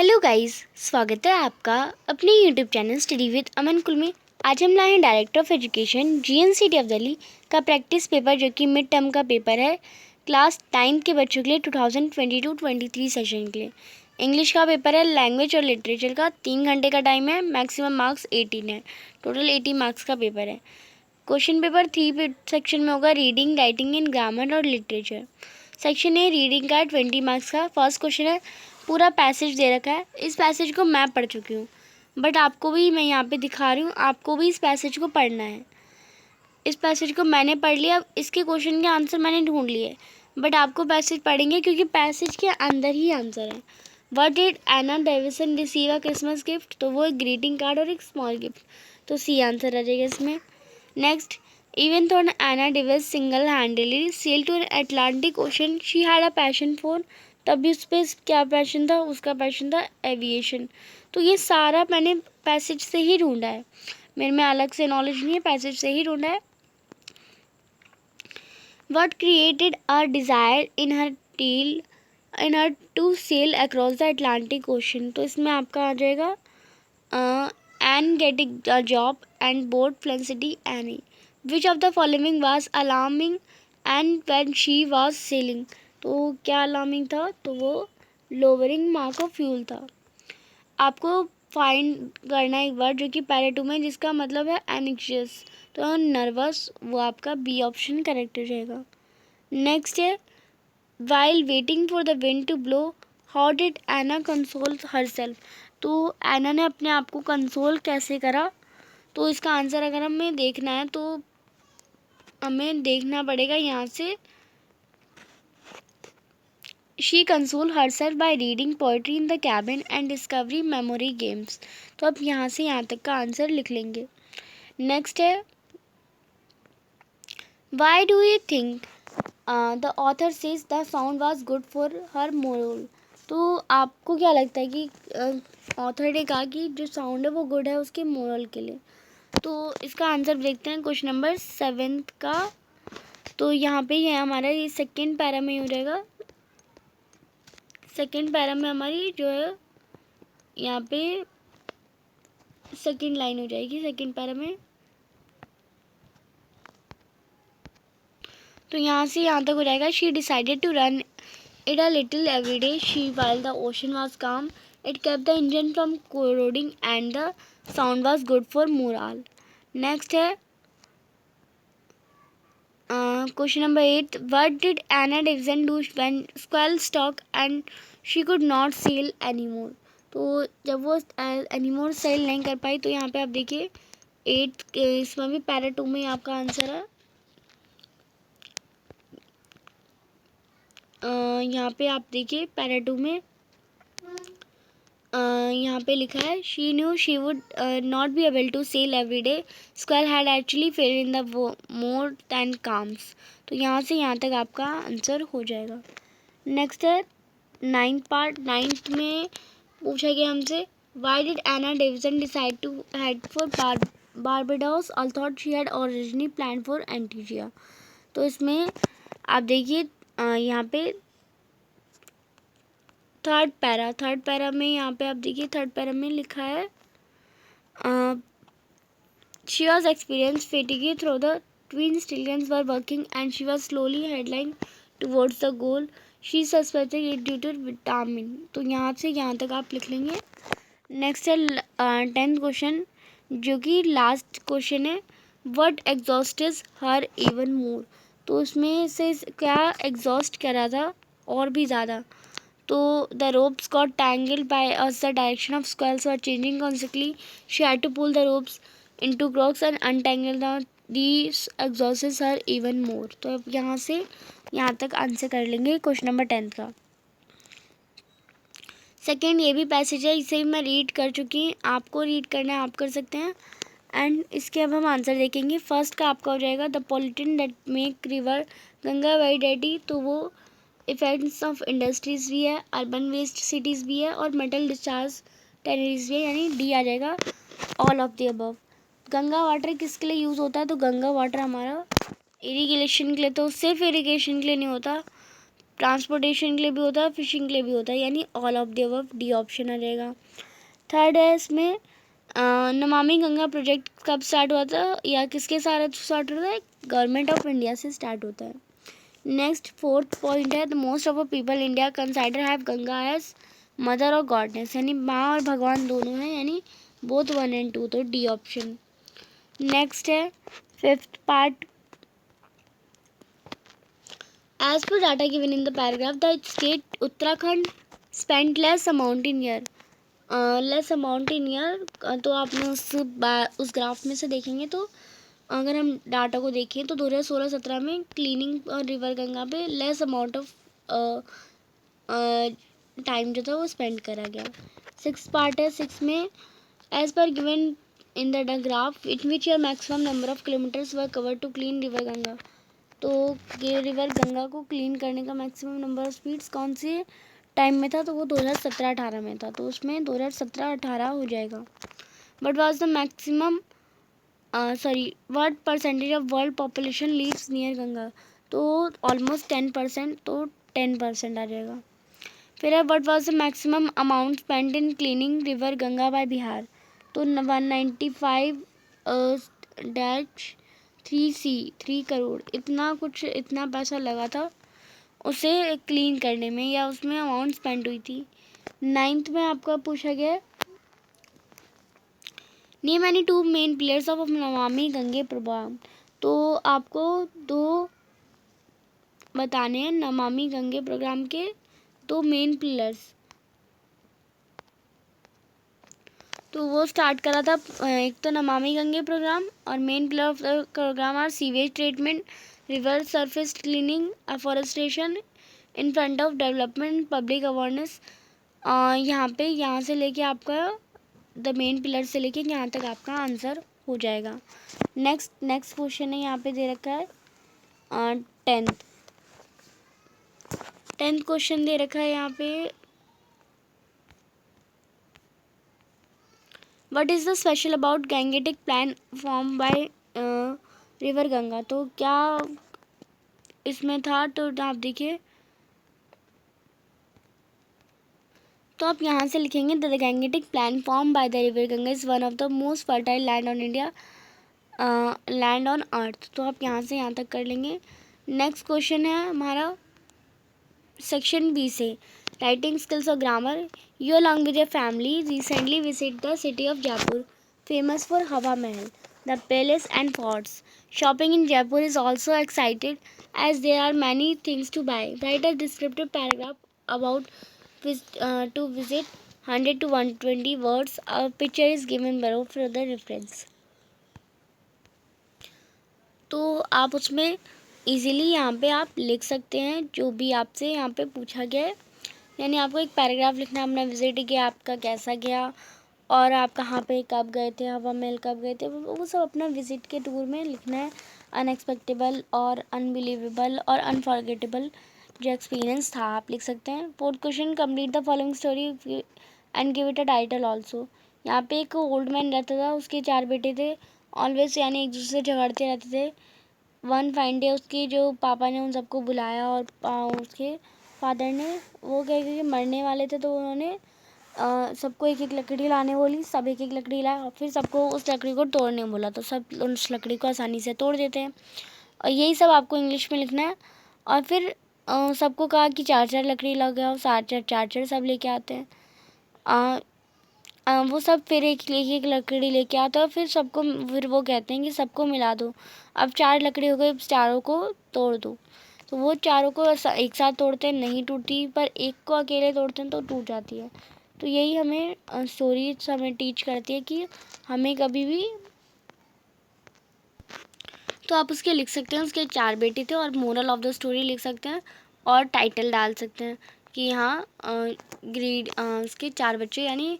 Hello guys, स्वागत है आपका अपने यूट्यूब चैनल स्टडी विद अमन कुल में। आज हम लाए हैं director of education GNCT of Delhi का प्रैक्टिस पेपर, जो कि मिड टर्म का पेपर है क्लास 9 के बच्चों के लिए 2022-23 सेशन के लिए। इंग्लिश का पेपर है, लैंग्वेज और लिटरेचर का 3 घंटे का टाइम है, मैक्सिमम मार्क्स 18 है, टोटल 80 मार्क्स का पेपर है। क्वेश्चन पेपर 3 सेक्शन में होगा, रीडिंग, राइटिंग एंड ग्रामर और लिटरेचर। सेक्शन ए रीडिंग का 20 मार्क्स का। फर्स्ट क्वेश्चन है, पूरा पैसेज दे रखा है। इस पैसेज को मैं पढ़ चुकी हूँ, बट आपको भी मैं यहाँ पे दिखा रही हूँ, आपको भी इस पैसेज को पढ़ना है। इस पैसेज को मैंने पढ़ लिया, इसके क्वेश्चन के आंसर मैंने ढूंढ लिए, बट आपको पैसेज पढ़ेंगे क्योंकि पैसेज के अंदर ही आंसर है। What did Anna Davison receive a Christmas gift? तो वो एक ग्रीटिंग कार्ड और एक स्मॉल गिफ्ट, तो सी आंसर आ जाएगा इसमें। Next, even though Anna Davis single handedly sail to Atlantic Ocean, she had a passion for. तब भी उस पर क्या पैशन था? उसका पैशन था एविएशन। तो ये सारा मैंने पैसेज से ही ढूंढा है, मेरे में अलग से नॉलेज नहीं है, पैसेज से ही ढूंढा है। What created a desire in her to sail across the Atlantic Ocean? तो इसमें आपका आ जाएगा Anne getting a job and board Felicity Annie. Which of the following was alarming and when she was sailing? तो क्या alarming था? तो वो lowering mark of fuel था। आपको फाइंड करना है एक वर्ड जो कि पैरा 2 में, जिसका मतलब है एंग्शियस, तो नर्वस, वो आपका बी ऑप्शन करेक्ट हो जाएगा। नेक्स्ट है, while waiting for the wind to blow how did Anna console herself? तो एना ने अपने आप को कंसोल कैसे करा? तो इसका आंसर अगर हमें देखना है तो हमें देखना पड़ेगा यहाँ से, she console herself by reading poetry in the cabin and discovery memory games. तो अब यहाँ से यहाँ तक का आंसर लिख लेंगे। नेक्स्ट है, why do you think the author says the sound was good for her moral? तो आपको क्या लगता है कि ऑथर ने कहा कि जो साउंड है वो गुड है उसके मोरल के लिए? तो इसका आंसर देखते हैं क्वेश्चन नंबर 7 का। तो यहाँ पे ये हमारा ये सेकेंड पैरा में हो जाएगा। सेकेंड पैरा में हमारी जो है यहाँ पे सेकेंड लाइन हो जाएगी सेकेंड पैरा में। तो यहाँ से यहाँ तक हो जाएगा, she decided to run it a little every day she while the ocean was calm, it kept the engine from corroding and the sound was good for morale. Next है question number 8, what did Anna Davison do when squall struck and she could not sail anymore? तो जब वो anymore cell नहीं कर पाई, तो यहाँ पे आप देखिए 8 इसमें भी पैरा 2 में आपका आंसर है। यहाँ पे आप देखिए पैरा 2 में यहाँ पे लिखा है, she knew she would not be able to sail every day, squall had actually fell in the more than calms. तो यहाँ से यहाँ तक आपका आंसर हो जाएगा। नेक्स्ट है 9th में पूछा गया हमसे, why did Anna Davison decide to head for Barbados although she had originally plan for Antigua? तो इसमें आप देखिए यहाँ पे थर्ड पैरा में यहाँ पे आप देखिए थर्ड पैरा में लिखा है, she was experience fatigue through the twin stallions were working and she was slowly headline towards the goal, she suspected it due to vitamin. तो यहाँ से यहाँ तक आप लिख लेंगे। नेक्स्ट है 10th क्वेश्चन, जो कि लास्ट क्वेश्चन है, what exhausted her even more? तो उसमें से क्या एग्जॉस्ट करा था और भी ज़्यादा? तो the ropes got tangled by as the direction of squirrels were changing constantly. She had to pull the ropes into crocs and untangle these exhausts her even more. तो अब यहाँ से यहाँ तक आंसर कर लेंगे क्वेश्चन नंबर 10 का। Second ये भी पैसेज है, इसे मैं रीड कर चुकी हूँ, आपको रीड करना है आप कर सकते हैं। एंड इसके अब हम आंसर देखेंगे। फर्स्ट का आपका हो जाएगा, the pollutant that make river Ganga very dirty. तो वो इफेक्ट्स ऑफ इंडस्ट्रीज भी है, अर्बन वेस्ट सिटीज़ भी है, और मेटल डिस्चार्ज टैनरीज भी है, यानी डी आ जाएगा all of the above. Ganga water किसके लिए यूज़ होता है? तो गंगा वाटर हमारा इरिगेशन के लिए, तो सिर्फ इरिगेशन के लिए नहीं होता, ट्रांसपोर्टेशन के लिए भी होता है, फिशिंग के लिए भी होता है, यानी all of the above, D option आ जाएगा। थर्ड है इसमें नमामि गंगा प्रोजेक्ट कब स्टार्ट हुआ था या किसके सहारे स्टार्ट होता है? गवर्नमेंट ऑफ इंडिया से स्टार्ट होता है। नेक्स्ट फोर्थ पॉइंट है the most of the people India consider have Ganga as mother और गॉडनेस, यानी माँ और भगवान दोनों हैं, यानी बोथ 1 and 2, तो डी ऑप्शन। नेक्स्ट है fifth part, as per data given in the paragraph the state Uttarakhand spent less amount in year, less amount in year, तो आपने उस ग्राफ में से देखेंगे तो अगर हम डाटा को देखें तो 2016-17 में क्लीनिंग रिवर गंगा पे लेस अमाउंट ऑफ टाइम जो था वो स्पेंड करा गया। सिक्स पार्ट है, सिक्स में as per given in the graph in which your maximum number of kilometres were cover to clean river Ganga, तो ये रिवर गंगा को क्लीन करने का मैक्सिमम नंबर ऑफ स्पीड्स कौन से टाइम में था, तो वो 2017-18 में था, तो उसमें 2017-18 हो जाएगा। But was the maximum what percentage of world population lives near Ganga, तो ऑलमोस्ट 10%, तो 10% आ जाएगा। फिर है what was the maximum amount spend in cleaning river Ganga by Bihar, तो 195-3 करोड़, इतना पैसा लगा था उसे क्लीन करने में, या उसमें अमाउंट स्पेंड हुई थी। नाइन्थ में आपका पूछा गया name any 2 main pillars of Namami Gange programme, तो आपको 2 बताने हैं नमामि गंगे प्रोग्राम के 2 मेन पिलर्स। तो वो स्टार्ट करा था एक तो नमामि गंगे प्रोग्राम, और main pillar of the programme are sewage treatment, river surface cleaning, afforestation, in front of development, public awareness. यहाँ से लेके आपका द मेन पिलर से लेके यहाँ तक आपका आंसर हो जाएगा। नेक्स्ट क्वेश्चन है, यहाँ पे दे रखा है टेंथ क्वेश्चन दे रखा है यहाँ पे, what is the special about Gangetic plan form by river Ganga, तो क्या इसमें था, तो आप देखिए, तो आप यहाँ से लिखेंगे the Gangetic plan form by the river Ganga is one of the most fertile land on India, land on earth, तो आप यहाँ से यहाँ तक कर लेंगे। नेक्स्ट क्वेश्चन है हमारा सेक्शन बी से, राइटिंग स्किल्स और grammar. You along with your family recently visit the city of Jaipur famous for Hawa Mahal, the palace and forts. Shopping in Jaipur is also excited as there are many things to buy. Write a descriptive paragraph about to visit 100 to 120 words. A picture is given below for the reference. तो आप उसमें easily यहाँ पे आप लिख सकते हैं जो भी आपसे यहाँ पे पूछा गया है, यानी आपको एक पैराग्राफ लिखना है अपना विजिट किया, आपका कैसा गया और आप कहाँ पे कब गए थे, हवा महल कब गए थे, वो सब अपना विजिट के टूर में लिखना है। अनएक्सपेक्टेबल और अनबिलीवेबल और अनफॉरगेटेबल जो एक्सपीरियंस था आप लिख सकते हैं। Fourth question, complete the following story and give it a title also. यहाँ पे एक ओल्ड मैन रहता था, उसके 4 बेटे थे, ऑलवेज यानी एक दूसरे से झगड़ते रहते थे। वन फाइन डे उसके जो पापा ने उन सबको बुलाया और उसके फादर ने, वो कह के मरने वाले थे, तो उन्होंने सबको एक एक लकड़ी लाने बोली, सब एक एक लकड़ी लाए और फिर सबको उस लकड़ी को तोड़ने बोला, तो सब उस लकड़ी को आसानी से तोड़ देते हैं। और यही सब आपको इंग्लिश में लिखना है। और फिर सबको कहा कि 4-4 लकड़ी लगे और 4-4 सब लेके आते हैं। वो सब फिर एक एक लकड़ी लेके आते हैं और फिर वो कहते हैं कि सबको मिला दो, अब 4 लकड़ी हो गई, चारों को तोड़ दो। तो वो चारों को एक साथ तोड़ते हैं, नहीं टूटती, पर एक को अकेले तोड़ते हैं तो टूट जाती है। तो यही हमें स्टोरी हमें टीच करती है कि हमें कभी भी, तो आप उसके लिख सकते हैं उसके 4 बेटे थे और मोरल ऑफ द स्टोरी लिख सकते हैं और टाइटल डाल सकते हैं कि हाँ ग्रीड उसके 4 बच्चे, यानी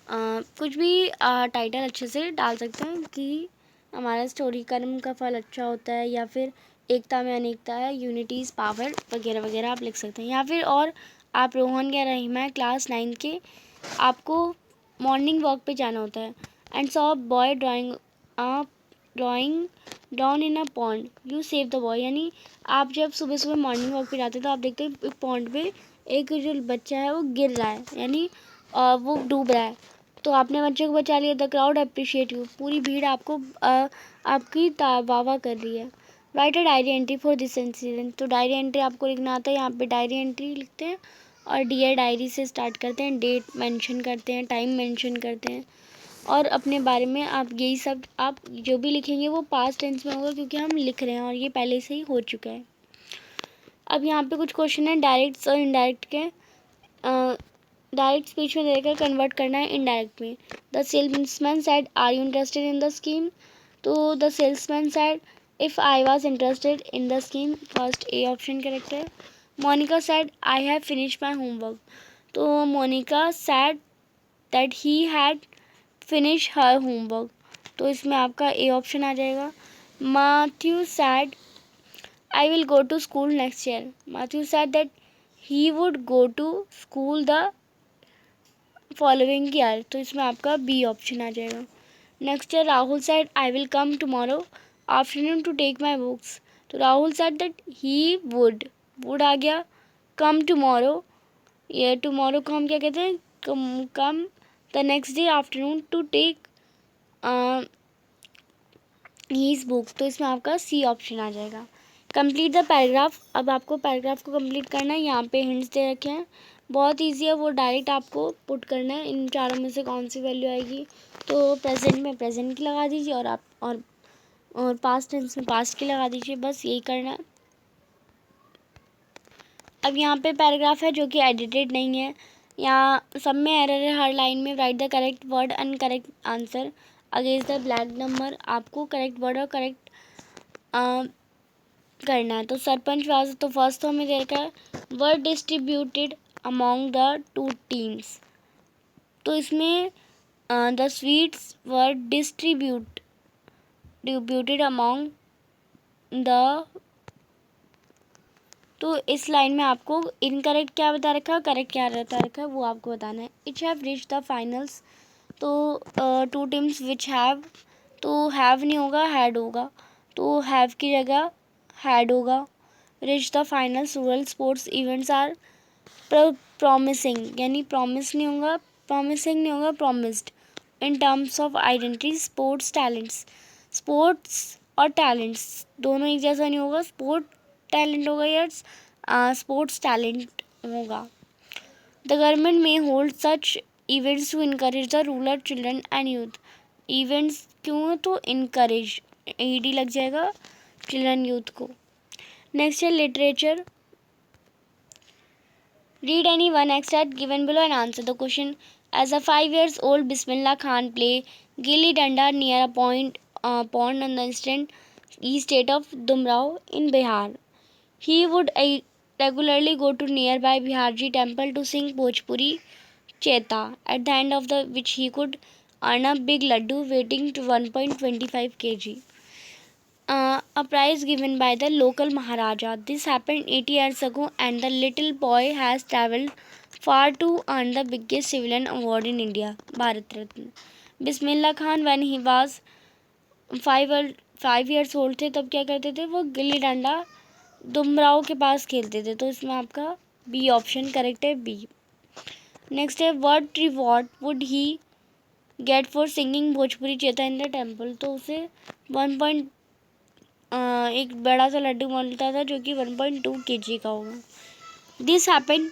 कुछ भी टाइटल अच्छे से डाल सकते हैं कि हमारा स्टोरी कर्म का फल अच्छा होता है, या फिर एकता में अनेकता है, यूनिटी इज़ पावर, वगैरह वगैरह आप लिख सकते हैं। या फिर और आप रोहन या रहीमा है क्लास 9 के, आपको मॉर्निंग वॉक पे जाना होता है and saw boy drawing down in a pond you save the boy. यानी आप जब सुबह सुबह मॉर्निंग वॉक पे जाते हैं तो आप देखते हैं एक पॉन्ड पे एक जो बच्चा है वो गिर रहा है, यानी वो डूब रहा है, तो आपने बच्चे को बचा लिया। द क्राउड अप्रिशिएट यू, पूरी भीड़ आपको आपकी वाह कर रही है। Right a diary entry for this incident, तो डायरी एंट्री आपको लिखना आता है। यहाँ पे डायरी एंट्री लिखते हैं और डियर डायरी से स्टार्ट करते हैं, डेट मेंशन करते हैं, टाइम मेंशन करते हैं और अपने बारे में आप यही सब आप जो भी लिखेंगे वो पास्ट टेंस में होगा क्योंकि हम लिख रहे हैं और ये पहले से ही हो चुका है। अब यहाँ पे कुछ क्वेश्चन है डायरेक्ट और इनडायरेक्ट के। डायरेक्ट स्पीच में देकर कन्वर्ट करना है इनडायरेक्ट में। The salesman said are you interested in the scheme, तो the salesman said if I was interested in the scheme, first A option correct है। Monica said I have finish my homework, तो Monica said that he had finish her homework, तो इसमें आपका A option आ जाएगा। Matthew said I will go to school next year, Matthew said that he would go to school the following year, तो इसमें आपका B option आ जाएगा। Next year Rahul said I will come tomorrow afternoon to take my books, तो Rahul said that he would आ गया। Come tomorrow, ये tomorrow को हम क्या कहते हैं, come the next day afternoon to take his book, तो इसमें आपका सी ऑप्शन आ जाएगा। कंप्लीट द पैराग्राफ, अब आपको पैराग्राफ को कंप्लीट करना है। यहाँ पे हिंट्स दे रखे हैं, बहुत ईजी है, वो डायरेक्ट आपको पुट करना है। इन चारों में से कौन सी वैल्यू आएगी, तो प्रेजेंट में प्रेजेंट की लगा दीजिए और आप और पास्ट टेंस में पास्ट की लगा दीजिए, बस यही करना है। अब यहाँ पे पैराग्राफ है जो कि एडिटेड नहीं है, यहाँ सब में एरर है हर लाइन में। Right the correct word and correct answer against the black number, आपको करेक्ट वर्ड और करेक्ट करना है। तो सरपंच वाज, तो फर्स्ट तो हमें दे रखा है word distributed among the two teams, तो इसमें the sweets word distributed among the, तो इस लाइन में आपको इनकरेक्ट क्या बता रखा है, करेक्ट क्या बता रखा है, वो आपको बताना है। Etch have reach the finals, तो टू टीम्स विच हैव, तो हैव नहीं होगा हैड होगा, तो हैव की जगह हैड होगा। Reach the finals rural sports events are promising, यानी प्रॉमिस नहीं होगा, प्रॉमिसिंग नहीं होगा, promised. In terms of identity sports talents, sports और टैलेंट्स दोनों एक जैसा नहीं होगा, स्पोर्ट टैलेंट होगा या स्पोर्ट्स टैलेंट होगा। The government may hold such events to encourage the rural children and youth, events क्यों, तो इनकरेज ईडी लग जाएगा चिल्ड्रन यूथ को। नेक्स्ट है literature, read any one extract given below and answer the question. As a 5 years old Bismillah Khan play gilli danda near a pond on the eastern state of Dumrao in Bihar. He would regularly go to nearby Biharji temple to sing Bhojpuri Cheta, at the end of the which he could earn a big laddu weighing to 1.25 kg. A prize given by the local Maharaja. This happened 80 years ago and the little boy has travelled far to earn the biggest civilian award in India, Bharat Ratna. Bismillah Khan, when he was 5 years old थे तब क्या करते थे, वो गिल्ली डंडा दुमराव के पास खेलते थे, तो इसमें आपका बी ऑप्शन करेक्ट है, बी। नेक्स्ट है what reward would he get for singing Bhojpuri चेता इन द टेम्पल, तो उसे 1. एक बड़ा सा लड्डू मिलता था जो कि 1.2 kg का होगा। This happened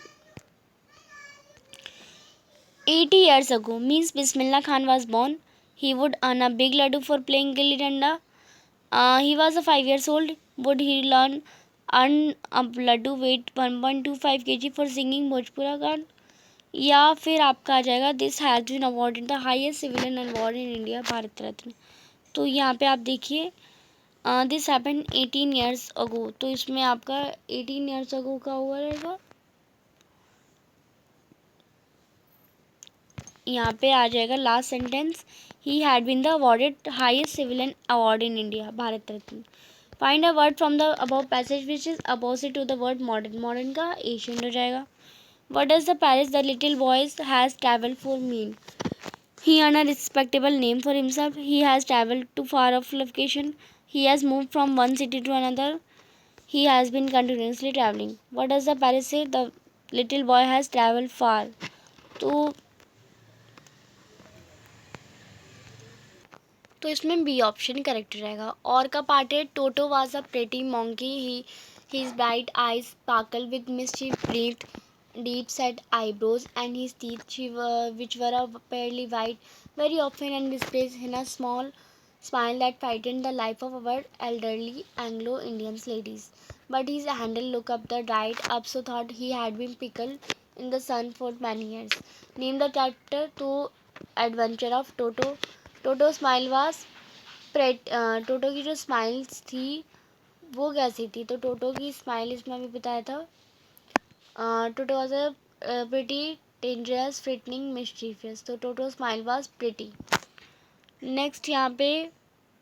80 years ago means Bismillah Khan was born. He would earn a big laddu for playing gilli danda. He was 5 years old. Would he earn a laddu weight 1.25 kg for singing Bhojpura गान, या फिर आपका आ जाएगा this has been awarded the highest civilian award in India, Bharat Ratna. तो यहाँ पे आप देखिए दिस हैपन 18 years ago, तो इसमें आपका 18 years ago का हुआ रहेगा, यहाँ पे आ जाएगा last sentence, he had been the awarded highest civilian award in India, Bharat Ratna. Find a word from the above passage which is opposite to the word modern, modern का एशियन हो जाएगा। What does the phrase the little boys has travelled for mean, he earned a respectable name for himself, he has traveled to far off location, He has moved from one city to another. He has been continuously traveling. What does the parrot say? The little boy has traveled far. तो इसमें B option correct रहेगा. और का part है टोटो was a pretty monkey. His bright eyes sparkled with mischief beneath deep set eyebrows, and his teeth, which were apparently white, very often and displayed in a small smile that frightened the life of our elderly Anglo-Indian ladies. But his handle looked up the dried up, so thought he had been pickled in the sun for many years. Name the chapter to adventure of Toto. Toto smile was Toto की जो smiles थी वो कैसी थी? तो टोटो की smile इसमें अभी बताया था. Toto was a pretty dangerous frightening mischievous. तो Toto smile was pretty. Next यहाँ पे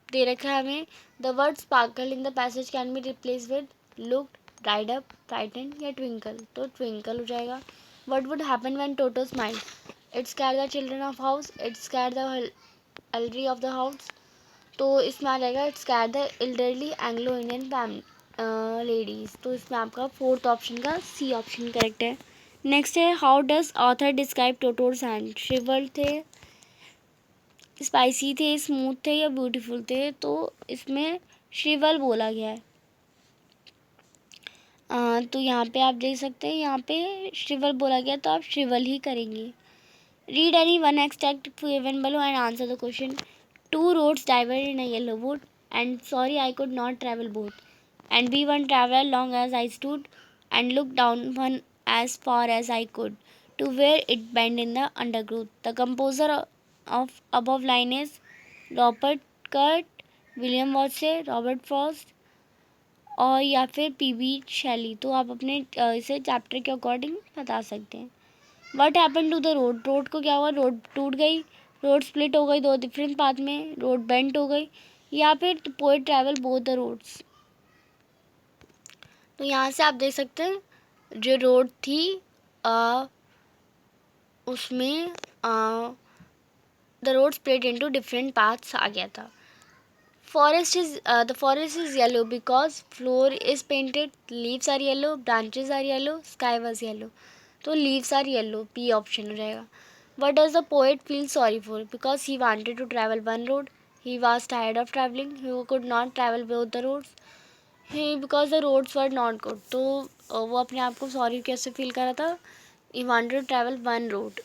दे रखा है हमें the word sparkle in the passage can be replace with looked, dried up, frightened या ट्विंकल. तो ट्विंकल हो जाएगा. What would happen when Toto smile? It scare the children of house. It scare the elderly of the house. तो इसमें आ जाएगा it's care the elderly Anglo Indian family ladies. तो इसमें आपका फोर्थ ऑप्शन का सी ऑप्शन करेक्ट है. Next है how does author describe Toto's hand? Shrivelled थे, स्पाइसी थे, स्मूथ थे या ब्यूटीफुल थे? तो इसमें श्रिवल बोला गया है. तो यहाँ पे आप देख सकते हैं यहाँ पे श्रिवल बोला गया तो आप श्रिवल ही करेंगे. Read any one extract given below and answer the question. Two roads diverged in a yellow wood, and sorry I could not travel both. And we one traveler long as I stood, and looked down one as far as I could, to where it bent in the undergrowth. The composer of above line is Robert Kurt, William Watson, Robert Frost और या फिर PB. शैली. तो आप अपने इसे chapter के according बता सकते हैं. What happen to the road? Road को क्या हुआ? रोड टूट गई, रोड स्प्लिट हो गई दो डिफरेंट पाथ में, रोड बेंट हो गई, या फिर poet travel both the roads. तो यहाँ से आप देख सकते हैं जो रोड थी उसमें the road split into different paths आ गया था. The forest is yellow because floor is painted. Leaves are yellow, branches are yellow, sky was yellow. तो leaves are yellow, B option हो जाएगा. What does the poet feel sorry for? Because he wanted to travel one road, he was tired of travelling, he could not travel both the roads, he because the roads were not good. तो वो अपने आप को sorry कैसे feel कर रहा था? He wanted to travel one road.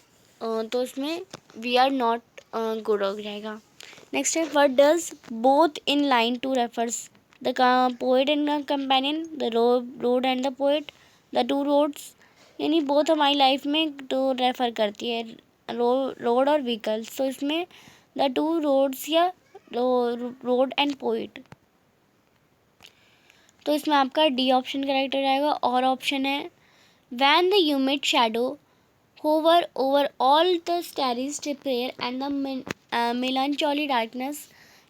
तो इसमें वी आर नॉट गुड हो जाएगा. नेक्स्ट है what does both in line two refers? The poet and companion, the road and the poet, the two roads. यानी both हमारी life में तो refer करती है रोड और व्हीकल्स. तो इसमें द टू रोड्स या रोड एंड पोइट. तो इसमें आपका डी ऑप्शन करेक्ट हो जाएगा. और ऑप्शन है when the humid shadow hover over all the starry strip air and the melancholy darkness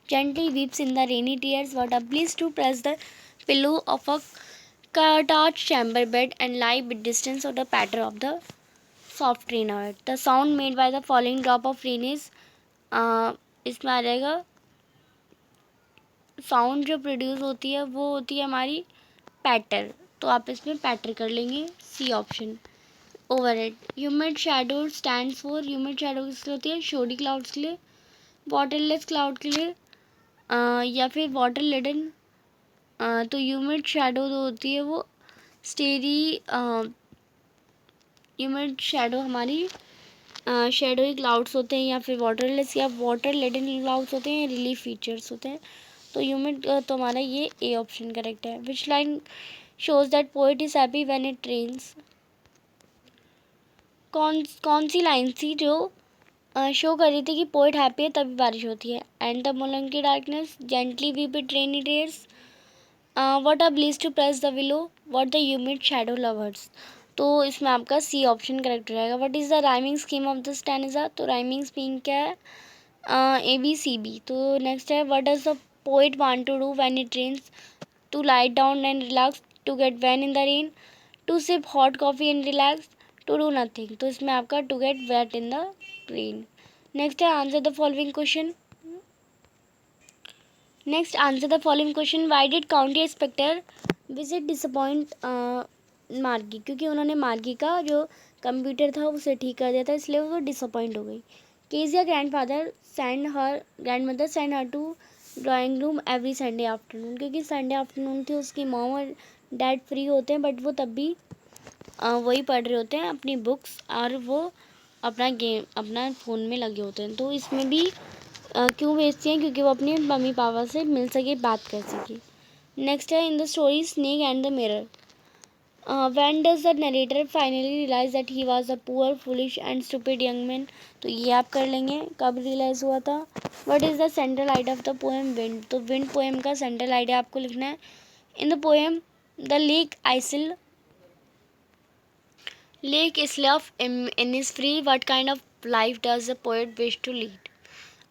gently weeps in the rainy tears. What a bliss to press the pillow of a curtained chamber bed and lie with distance of the patter of the soft rain on it. The sound made by the falling drop of rain is इसमें आ जाएगा sound जो produce होती है वो होती है हमारी पैटर. तो आप इसमें पैटर कर लेंगे, C option. Overhead humid shadow stands for, humid shadow किसके लिए होती है? शोडी क्लाउड्स के लिए, वाटरलेस क्लाउड के लिए, या फिर वाटर लेडन. तो ह्यूमिड शैडो जो होती है वो स्टेरी ह्यूमिड शैडो हमारी शेडोई क्लाउड्स होते हैं, या फिर वाटरलेस या वाटर लेडन क्लाउड्स होते हैं, रिलीफ फीचर्स होते हैं. तो ह्यूमिड तो हमारा ये ए ऑप्शन करेक्ट है. Which line shows that poet is happy when it rains? कौन सी लाइन थी जो शो कर रही थी कि पोएट हैप्पी है तभी बारिश होती है? And the melancholy darkness, gently weep it rainy tears, what a bliss to press the willow, what the humid shadow lovers. तो इसमें आपका सी ऑप्शन करेक्ट रहेगा. What is the rhyming scheme of the stanza? तो rhyming scheme क्या है? ABCB. तो next है what does the poet want to do when it rains? To lie down and relax, to get wet in the rain, to sip hot coffee and relax, to do nothing. तो इसमें आपका to get wet in the rain. Next है answer the following question. Next answer the following question, why did county inspector visit disappoint Margie, क्योंकि उन्होंने मार्गी का जो computer था उसे ठीक कर दिया था, इसलिए वो डिसअपॉइंट हो गई। Kezia grandmother send her to drawing room every Sunday afternoon, क्योंकि संडे आफ्टरनून थी, उसकी मॉम और डैड फ्री होते हैं, बट वो तब भी वही पढ़ रहे होते हैं अपनी बुक्स, और वो अपना फ़ोन में लगे होते हैं। तो इसमें भी क्यों भेजती हैं, क्योंकि वो अपने मम्मी पापा से मिल सके, बात कर सके। नेक्स्ट है in the story snake and the mirror, when does the narrator finally realise that he was a poor foolish and stupid young man, तो ये आप कर लेंगे, कब रियलाइज़ हुआ था। What is the central idea of the poem wind, तो wind poem का सेंट्रल आइडिया आपको लिखना है। In the poem the Lake Isle of Innisfree, what kind of life does the poet wish to lead.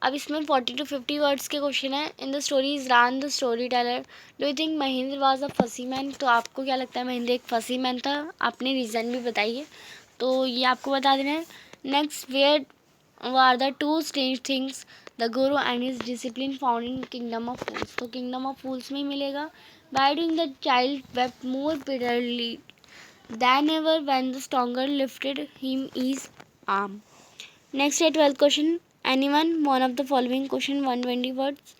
अब इसमें 40 to 50 words के question है। In the story is ran the storyteller, do you think Mahendra was a fussy man, तो आपको क्या लगता है महेंद्र एक फसी मैन था, आपने रीज़न भी बताइए, तो ये आपको बता देना है। Next, where are the two strange things the guru and his discipline found in kingdom of fools, तो किंगडम ऑफ फूल्स में ही मिलेगा। By doing the child wept more bitterly than ever when the stronger lifted him his arm. Next है 12th question. Anyone one of the following question 120 words.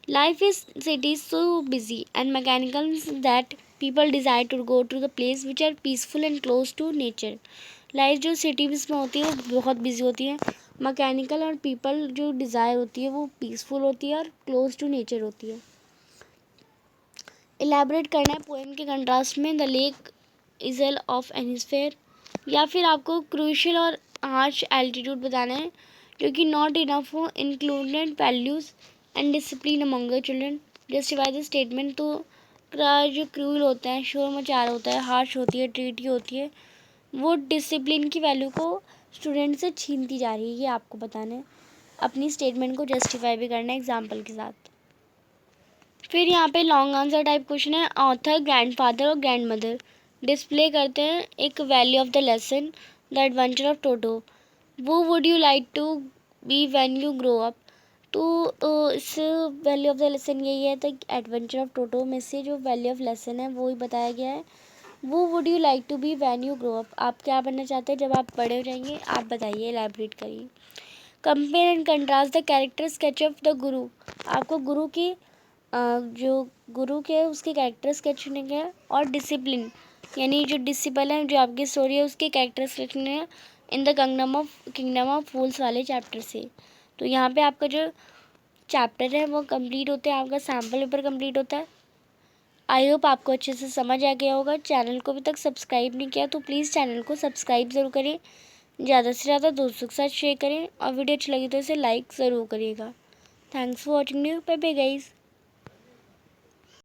Life is city is so busy and mechanical that people desire to go to the place which are peaceful and close to nature. Life जो cities में होती है वो बहुत busy होती है, mechanical, और people जो डिज़ायर होती है वो पीसफुल होती है और क्लोज टू नेचर होती है। इलेबोरेट करना है पोएम के कंट्रास्ट में, द लेक इजल ऑफ एनिस्फेयर, या फिर आपको क्रूशियल और हार्श एल्टीट्यूड बताना है, क्योंकि नॉट इनफ हो included values and discipline among the children. Justify the statement, तो जो क्रूल होता है, शोर मचा रहा होता है, हार्श होती है, ट्रीटी होती है, वो डिसिप्लिन की वैल्यू को स्टूडेंट से छीनती जा रही है, ये आपको बताना है। अपनी स्टेटमेंट को जस्टिफाई भी करना है एग्जाम्पल के साथ। फिर यहाँ पे लॉन्ग आंसर टाइप क्वेश्चन है, ऑथर, ग्रैंडफादर और ग्रैंड मदर डिस्प्ले करते हैं एक value of the lesson, the adventure of Toto, वो would you like to be when you grow up, तो इस वैल्यू ऑफ द लेसन यही है, तो एडवेंचर ऑफ टोटो में से जो वैल्यू ऑफ लेसन है वो ही बताया गया है। वो would you like to be when you grow up, आप क्या बनना चाहते हैं जब आप बड़े हो जाएंगे, आप बताइए, एलैबोरेट करिए। Compare and contrast the character sketch of the गुरु, आपको गुरु की जो गुरु के उसके कैरेक्टर स्केच लिखने हैं, और डिसिप्लिन यानी जो डिसिपल है, जो आपकी स्टोरी है उसके कैरेक्टर्स लिखने हैं इन द किंगडम ऑफ फूल्स वाले चैप्टर से। तो यहाँ पे आपका जो चैप्टर है वो कंप्लीट होता है, आपका सैम्पल पेपर कंप्लीट होता है। आई होप आपको अच्छे से समझ आ गया होगा। चैनल को अभी तक सब्सक्राइब नहीं किया तो प्लीज़ चैनल को सब्सक्राइब ज़रूर करें, ज़्यादा से ज़्यादा दोस्तों के साथ शेयर करें, और वीडियो अच्छी लगी तो इसे लाइक ज़रूर करिएगा। Thanks for watching, bye bye guys.